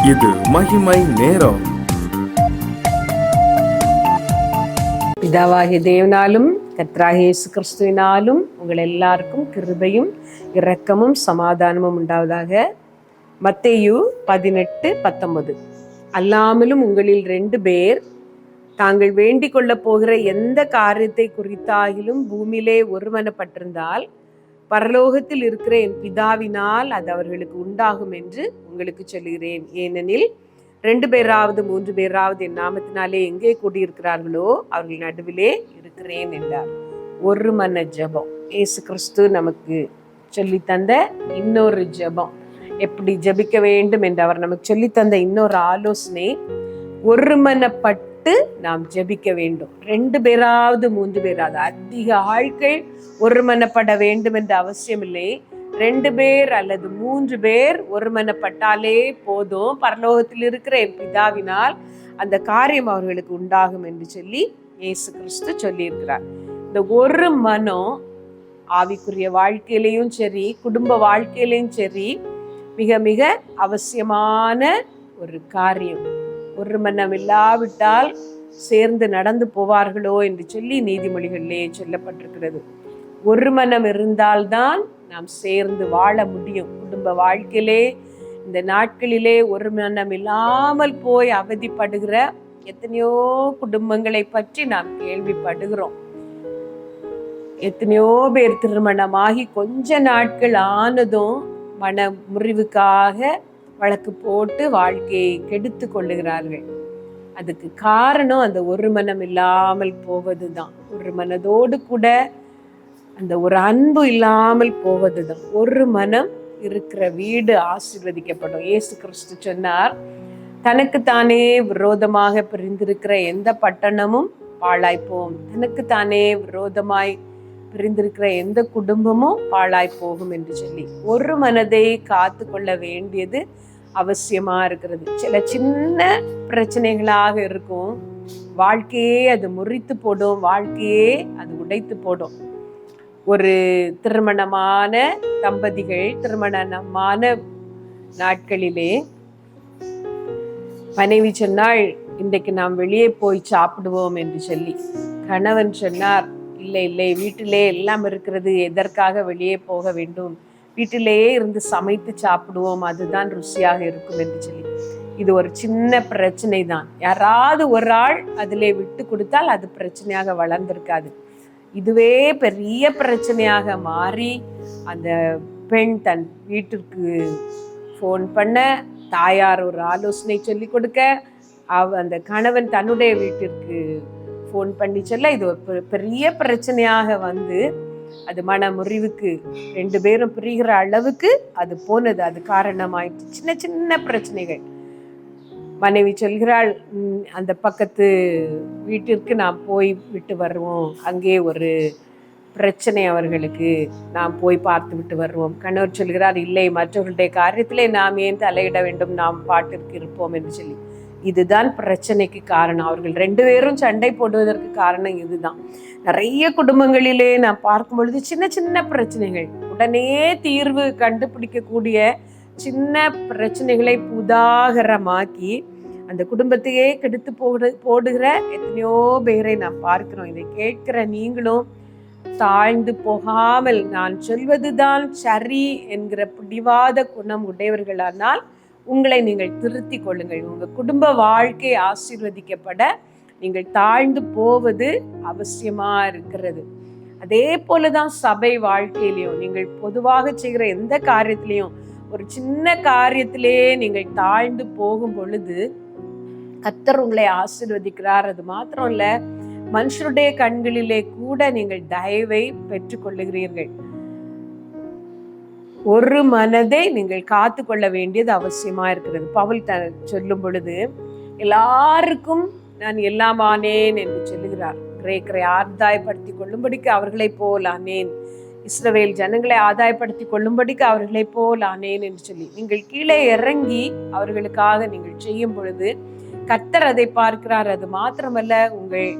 இது மகிமை நேரம். பிதாவாகிய தேவனாலும் கர்த்தராகிய இயேசு கிறிஸ்துவினாலும் உங்கள் எல்லாருக்கும் கிருபையும் இரக்கமும் சமாதானமும் உண்டாவதாக. மத்தேயு 18:19. அல்லாமலும் உங்களில் 2 பேர் தாங்கள் வேண்டிக் கொள்ள போகிற எந்த காரியத்தை குறித்தாகிலும் பூமியிலே ஒருமனப்பட்டிருந்தால் பரலோகத்தில் இருக்கிற என் பிதாவினால் அது அவர்களுக்கு உண்டாகும் என்று உங்களுக்கு சொல்கிறேன். ஏனெனில் 2 பேராவது 3 பேராவது என் நாமத்தினாலே எங்கே கூடியிருக்கிறார்களோ அவர்கள் நடுவிலே இருக்கிறேன் என்றார். ஒரு மன ஜெபம். இயேசு கிறிஸ்து நமக்கு சொல்லி தந்த இன்னொரு ஜெபம், எப்படி ஜெபிக்க வேண்டும் என்று அவர் நமக்கு சொல்லி தந்த இன்னொரு ஆலோசனை, ஒருமனப்பட்டு நாம் ஜெபிக்க வேண்டும். 2 பேராவது 3 பேராவது, அதிக ஆட்கள் ஒருமனப்பட வேண்டும் என்ற அவசியம் இல்லை. 2 பேர் அல்லது 3 பேர் ஒருமனப்பட்டாலே போதும், பரலோகத்தில் இருக்கிற என் பிதாவினால் அந்த காரியம் அவர்களுக்கு உண்டாகும் என்று சொல்லி இயேசு கிறிஸ்து சொல்லி இருக்கிறார். இந்த ஒரு மனம் ஆவிக்குரிய வாழ்க்கையிலையும் சரி, குடும்ப வாழ்க்கையிலையும் சரி, மிக மிக அவசியமான ஒரு காரியம். ஒரு மனம் இல்லாவிட்டால் சேர்ந்து நடந்து போவார்களோ என்று சொல்லி நீதிமொழிகளிலே சொல்லப்பட்டிருக்கிறது. ஒரு மனம் இருந்தால்தான் நாம் சேர்ந்து வாழ முடியும். குடும்ப வாழ்க்கையிலே இந்த நாட்களிலே ஒரு மனம் இல்லாமல் போய் அவதிப்படுகிற எத்தனையோ குடும்பங்களை பற்றி நாம் கேள்விப்படுகிறோம். எத்தனையோ பேர் திருமணமாகி கொஞ்ச நாட்கள் ஆனதும் மன முறிவுக்காக வழக்கு போட்டு வாழ்க்கையை கெடுத்து கொள்ளுகிறார்கள். அதுக்கு காரணம் அந்த ஒரு மனம் இல்லாமல் போவதுதான். ஒரு மனதோடு கூட அந்த ஒரு அன்பு இல்லாமல் போவதுதான். ஒரு மனம் இருக்கிற வீடு ஆசீர்வதிக்கப்படும். இயேசு கிறிஸ்து சொன்னார், தனக்குத்தானே விரோதமாக பிரிந்திருக்கிற எந்த பட்டணமும் பாழாய்ப்போம், தனக்குத்தானே விரோதமாய் பிரிந்திருக்கிற எந்த குடும்பமும் பாழாய் போகும் என்று சொல்லி ஒரு மனதை காத்து கொள்ள வேண்டியது அவசியமா இருக்கிறது. சில சின்ன பிரச்சனைகளாக இருக்கும், வாழ்க்கையே அது முறித்து போடும், வாழ்க்கையே அது உடைத்து போடும். ஒரு திருமணமான தம்பதிகள் திருமணமான நாட்களிலே மனைவி சொன்னாள், இன்றைக்கு நாம் வெளியே போய் சாப்பிடுவோம் என்று சொல்லி. கணவன் சொன்னார், இல்லை இல்லை, வீட்டிலே எல்லாம் இருக்கிறது, எதற்காக வெளியே போக வேண்டும், வீட்டிலேயே இருந்து சமைத்து சாப்பிடுவோம், அதுதான் ருசியாக இருக்கும் என்று சொல்லி. இது ஒரு சின்ன பிரச்சனை தான். யாராவது ஒரு ஆள் அதிலே விட்டு கொடுத்தால் அது பிரச்சனையாக வளர்ந்திருக்காது. இதுவே பெரிய பிரச்சனையாக மாறி அந்த பெண் தன் வீட்டிற்கு ஃபோன் பண்ண, தாயார் ஒரு ஆலோசனை சொல்லி கொடுக்க, அந்த கணவன் தன்னுடைய வீட்டிற்கு ஃபோன் பண்ணி சொல்ல, இது ஒரு பெரிய பிரச்சனையாக வந்து அது மன முறிவுக்கு 2 பேரும் பிரிகிற அளவுக்கு அது போனது. அது காரணமாயிடுச்சு. சின்ன சின்ன பிரச்சனைகள். மனைவி சொல்கிறாள், அந்த பக்கத்து வீட்டிற்கு நாம் போய் விட்டு வருவோம், அங்கே ஒரு பிரச்சனை அவர்களுக்கு, நாம் போய் பார்த்து விட்டு வருவோம். கணவர் சொல்கிறார், இல்லை, மற்றவர்களுடைய காரியத்திலே நாம் ஏன் தலையிட வேண்டும், நாம் பாட்டிற்கு இருப்போம் என்று சொல்லி. இதுதான் பிரச்சனைக்கு காரணம். அவர்கள் 2 பேரும் சண்டை போடுவதற்கு காரணம் இதுதான். நிறைய குடும்பங்களிலே நான் பார்க்கும் பொழுது சின்ன சின்ன பிரச்சனைகள், உடனே தீர்வு கண்டுபிடிக்கக்கூடிய சின்ன பிரச்சனைகளை புதாகரமாக்கி அந்த குடும்பத்தையே கெடுத்து போடுகிற எத்தனையோ பேரை நாம் பார்க்கிறோம். இதை கேட்கிற நீங்களும் தாழ்ந்து போகாமல் நான் சொல்வதுதான் சரி என்கிற பிடிவாத குணம் உடையவர்களானால் உங்களை நீங்கள் திருத்தி கொள்ளுங்கள். உங்கள் குடும்ப வாழ்க்கை ஆசீர்வதிக்கப்பட நீங்கள் தாழ்ந்து போவது அவசியமா இருக்கிறது. அதே போலதான் சபை வாழ்க்கையிலையும் நீங்கள் பொதுவாக செய்கிற எந்த காரியத்திலையும் ஒரு சின்ன காரியத்திலே நீங்கள் தாழ்ந்து போகும் பொழுது கர்த்தர் உங்களை ஆசீர்வதிக்கிறார். அது மாத்திரம் இல்ல, மனுஷருடைய கண்களிலே கூட நீங்கள் தயவை பெற்றுக் கொள்ளுகிறீர்கள். ஒரு மனதை நீங்கள் காத்து கொள்ள வேண்டியது அவசியமா இருக்கிறது. பவுல் சொல்லும் பொழுது, எல்லாருக்கும் நான் எல்லாம் ஆனேன் என்று சொல்லுகிறார். கிரேக்கரை ஆதாயப்படுத்தி கொள்ளும்படிக்கு அவர்களை போல் ஆனேன், இஸ்ரவேல் ஜனங்களை ஆதாயப்படுத்தி கொள்ளும்படிக்கு அவர்களை போல் ஆனேன் என்று சொல்லி நீங்கள் கீழே இறங்கி அவர்களுக்காக நீங்கள் செய்யும் பொழுது கர்த்தர் அதை பார்க்கிறார். அது மாத்திரமல்ல, உங்கள்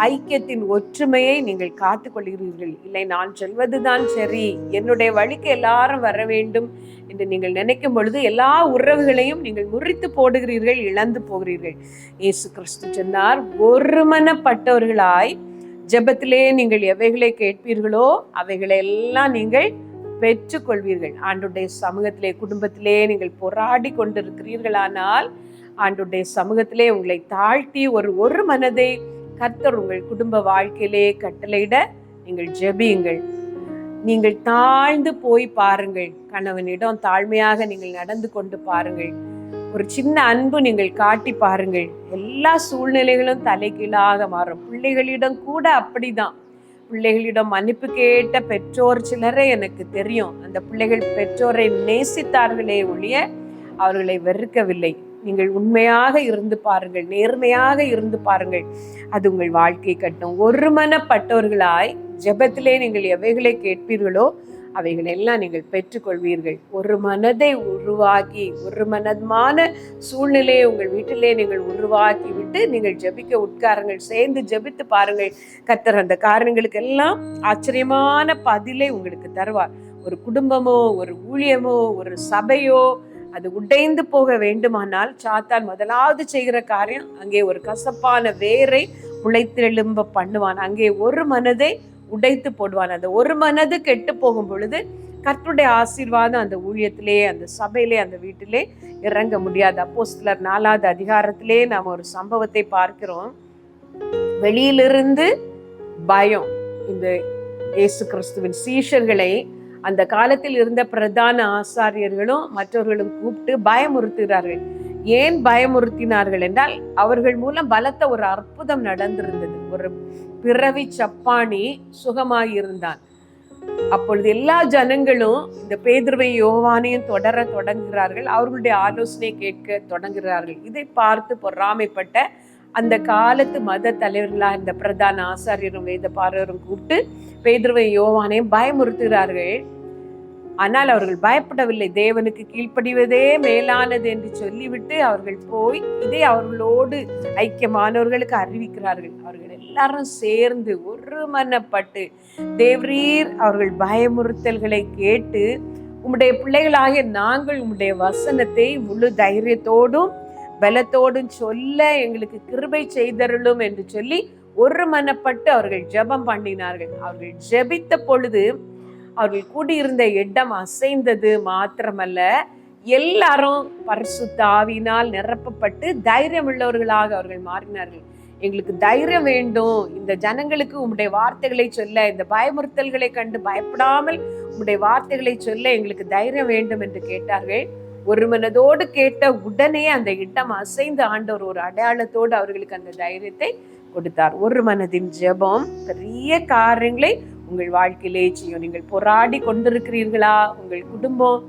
ஐக்கியத்தின் ஒற்றுமையை நீங்கள் காத்து கொள்கிறீர்கள். இல்லை, நான் சொல்வதுதான் சரி, என்னுடைய வழிக்கு எல்லாரும் வர வேண்டும் என்று நீங்கள் நினைக்கும் பொழுது எல்லா உறவுகளையும் நீங்கள் முறித்து போடுகிறீர்கள், இழந்து போகிறீர்கள். இயேசு கிறிஸ்து சொன்னார், ஒருமனப்பட்டவர்களாய் ஜெபத்திலே நீங்கள் எவைகளை கேட்பீர்களோ அவைகளை எல்லாம் நீங்கள் பெற்றுக்கொள்வீர்கள். ஆண்டவருடைய சமூகத்திலே, குடும்பத்திலே நீங்கள் போராடி கொண்டிருக்கிறீர்களானால் ஆண்டவருடைய சமூகத்திலே உங்களை தாழ்த்தி ஒரு மனதை கர்த்தர் உங்கள் குடும்ப வாழ்க்கையிலே கட்டளையிட நீங்கள் ஜெபியுங்கள். நீங்கள் தாழ்ந்து போய் பாருங்கள். கணவனிடம் தாழ்மையாக நீங்கள் நடந்து கொண்டு பாருங்கள். ஒரு சின்ன அன்பு நீங்கள் காட்டி பாருங்கள். எல்லா சூழ்நிலைகளும் தலைகீழாக மாறும். பிள்ளைகளிடம் கூட அப்படிதான். பிள்ளைகளிடம் மன்னிப்பு கேட்ட பெற்றோர் சிலரை எனக்கு தெரியும். அந்த பிள்ளைகள் பெற்றோரை நேசித்தார்களே ஒழிய அவர்களை வெறுக்கவில்லை. நீங்கள் உண்மையாக இருந்து பாருங்கள், நேர்மையாக இருந்து பாருங்கள். அது உங்கள் வாழ்க்கை கட்டும். ஒருமனப்பட்டவர்களாய் ஜெபத்திலே நீங்கள் எவைகளை கேட்பீர்களோ அவைகள் எல்லாம் நீங்கள் பெற்றுக்கொள்வீர்கள். ஒரு மனதை உருவாக்கி, ஒரு மனமான சூழ்நிலையை உங்கள் வீட்டிலே நீங்கள் உருவாக்கி விட்டு நீங்கள் ஜெபிக்க உட்காருங்கள். சேர்ந்து ஜெபித்து பாருங்கள். கர்த்தர் அந்த காரணங்களுக்கு எல்லாம் ஆச்சரியமான பதிலை உங்களுக்கு தருவார். ஒரு குடும்பமோ, ஒரு ஊழியமோ, ஒரு சபையோ அது உடைந்து போக வேண்டுமானால் சாத்தான் முதலாவது செய்கிற காரியம், அங்கே ஒரு கசப்பான வேரை முளைத்தெழும்ப பண்ணுவான். அங்கே ஒரு மனதை உடைத்து போடுவான். அந்த ஒரு மனது கெட்டு போகும் பொழுது கர்த்தருடைய ஆசீர்வாதம் அந்த ஊழியத்திலே, அந்த சபையிலே, அந்த வீட்டிலே இறங்க முடியாது. அப்போஸ்தலர் 4வது அதிகாரத்திலே நாம் ஒரு சம்பவத்தை பார்க்கிறோம். வெளியிலிருந்து பயம் இந்த இயேசு கிறிஸ்துவின் சீஷர்களை அந்த காலத்தில் இருந்த பிரதான ஆசாரியர்களும் மற்றவர்களும் கூப்பிட்டு பயமுறுத்துகிறார்கள். ஏன் பயமுறுத்தினார்கள் என்றால், அவர்கள் மூலம் பலத்த ஒரு அற்புதம் நடந்திருந்தது. ஒரு பிறவி சப்பானி சுகமாகி இருந்தான். அப்பொழுது எல்லா ஜனங்களும் இந்த பேதுருவை யோவானையும் தொடங்குகிறார்கள். அவர்களுடைய ஆலோசனை கேட்க தொடங்குகிறார்கள். இதை பார்த்து பொறாமைப்பட்ட அந்த காலத்து மத தலைவர்களாக இந்த பிரதான ஆசாரியரும் வேத பாரரும் கூப்பிட்டு பேதுருவை யோவானையும் பயமுறுத்துகிறார்கள். ஆனால் அவர்கள் பயப்படவில்லை. தேவனுக்கு கீழ்ப்படிவதே மேலானது என்று சொல்லிவிட்டு அவர்கள் போய் இதை அவர்களோடு ஐக்கியமானவர்களுக்கு அறிவிக்கிறார்கள். அவர்கள் எல்லாரும் சேர்ந்து ஒருமனப்பட்டு, தேவரீர் அவர்கள் பயமுறுத்தல்களை கேட்டு, உம்முடைய பிள்ளைகளாகிய நாங்கள் உம்முடைய வசனத்தை முழு தைரியத்தோடும் பலத்தோடும் சொல்ல எங்களுக்கு கிருபை செய்தருளும் என்று சொல்லி ஒருமனப்பட்டு அவர்கள் ஜெபம் பண்ணினார்கள். அவர்கள் ஜெபித்த பொழுது அவர்கள் கூடியிருந்த இடம் அசைந்தது மாத்திரமல்ல, எல்லாரும் பரிசுத்த ஆவியினால் நிரப்பப்பட்டு தைரியம் உள்ளவர்களாக அவர்கள் மாறினார்கள். எங்களுக்கு தைரியம் வேண்டும், இந்த ஜனங்களுக்கு உம்முடைய வார்த்தைகளை சொல்ல, இந்த பயமுறுத்தல்களை கண்டு பயப்படாமல் உம்முடைய வார்த்தைகளை சொல்ல எங்களுக்கு தைரியம் வேண்டும் என்று கேட்டார்கள். ஒரு மனதோடு கேட்ட உடனே அந்த இடம் அசைந்து ஆண்டவர் ஒரு அடையாளத்தோடு அவர்களுக்கு அந்த தைரியத்தை கொடுத்தார். ஒரு மனதின் ஜெபம் பெரிய காரியங்களை உங்கள் வாழ்க்கையிலே செய்யும். நீங்கள் போராடி கொண்டிருக்கிறீர்களா? உங்கள் குடும்பம்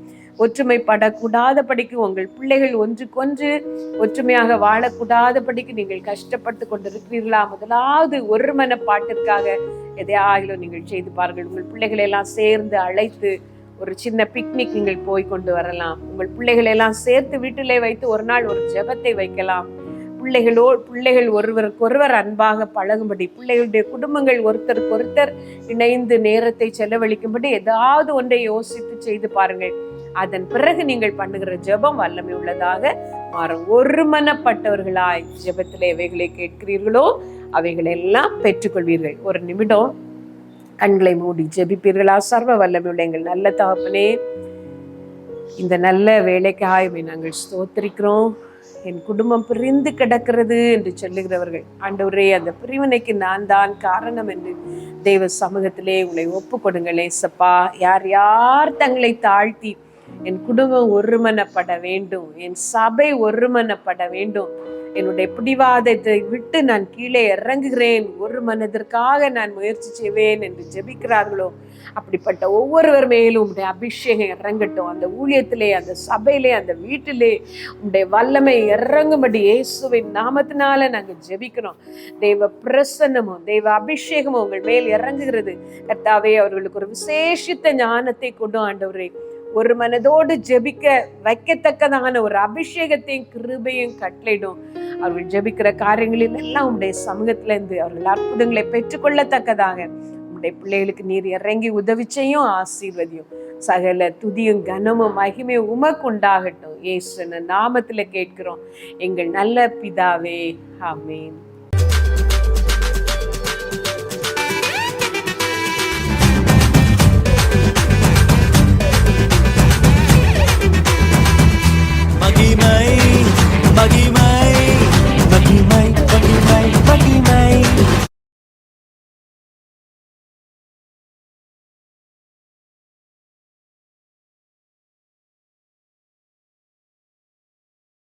ஒற்றுமைப்படக்கூடாத படிக்கு, உங்கள் பிள்ளைகள் ஒன்றுக்கொன்று ஒற்றுமையாக வாழக்கூடாத படிக்கு நீங்கள் கஷ்டப்பட்டு கொண்டிருக்கிறீர்களா? முதலாவது ஒரு மனப்பாட்டிற்காக எதையாகிலும் நீங்கள் செய்து பாருங்கள். உங்கள் பிள்ளைகளை எல்லாம் சேர்ந்து அழைத்து ஒரு சின்ன பிக்னிக் நீங்கள் போய் கொண்டு வரலாம். உங்கள் பிள்ளைகளை எல்லாம் சேர்த்து வீட்டிலே வைத்து ஒரு நாள் ஒரு ஜெபத்தை வைக்கலாம். பிள்ளைகள் ஒருவருக்கொருவர் அன்பாக பழகும்படி, பிள்ளைகளுடைய குடும்பங்கள் ஒருத்தருக்கு ஒருத்தர் இணைந்து நேரத்தை செலவழிக்கும்படி ஏதாவது ஒன்றை யோசித்து செய்து பாருங்கள். அதன் பிறகு நீங்கள் பண்ணுகிற ஜெபம் வல்லமை உள்ளதாக மாறும். ஒருமனப்பட்டவர்களாய் ஜெபத்தில் எவைகளை கேட்கிறீர்களோ அவைகளை எல்லாம் பெற்றுக்கொள்வீர்கள். ஒரு நிமிடம் கண்களை மூடி ஜெபிப்பீர்களா? சர்வ வல்லமை உள்ள எங்கள் நல்ல தகப்பனே, இந்த நல்ல வேலைக்காக நாங்கள் ஸ்தோத்திரிக்கிறோம். என் குடும்பம் பிரிந்து கிடக்கிறது என்று சொல்லுகிறவர்கள், ஆண்டவரே அந்த பிரிவினைக்கு நான் தான் காரணம் என்று தெய்வ சமூகத்திலே உங்களை ஒப்பு கொடுங்கள் ஏசப்பா. யார் யார் தங்களை தாழ்த்தி என் குடும்பம் ஒருமனப்பட வேண்டும், என் சபை ஒருமனப்பட வேண்டும், என்னுடைய பிடிவாதத்தை விட்டு நான் கீழே இறங்குகிறேன், ஒரு மனதிற்காக நான் முயற்சி செய்வேன் என்று ஜெபிக்கிறார்களோ அப்படிப்பட்ட ஒவ்வொருவர் மேலும் உம்முடைய அபிஷேகம் இறங்கட்டும். அந்த ஊழியத்திலே, அந்த சபையிலே, அந்த வீட்டிலே உம்முடைய வல்லமை இறங்கும்படி இயேசுவின் நாமத்தினால நாங்கள் ஜெபிக்கிறோம். தெய்வ பிரசன்னமும் தெய்வ அபிஷேகமும் உங்கள் மேல் இறங்குகிறது. கர்த்தாவே, அவர்களுக்கு ஒரு விசேஷித்த ஞானத்தை கொண்டு ஆண்டவரே ஒரு மனதோடு ஜெபிக்க வைக்கத்தக்கதான ஒரு அபிஷேகத்தையும் கிருபையும் கட்டளையிடும். அவர்கள் ஜெபிக்கிற காரியங்களில் எல்லாம் உம்முடைய சமூகத்துல இருந்து அவர்கள் அற்புதங்களை பெற்றுக்கொள்ளத்தக்கதாக உம்முடைய பிள்ளைகளுக்கு நீர் இறங்கி உதவி செய்யும், ஆசீர்வதியும். சகல துதியும் கனமும் மகிமையும் உமக்கு உண்டாகட்டும். இயேசுவின் நாமத்துல கேட்கிறோம் எங்கள் நல்ல பிதாவே, ஆமென்.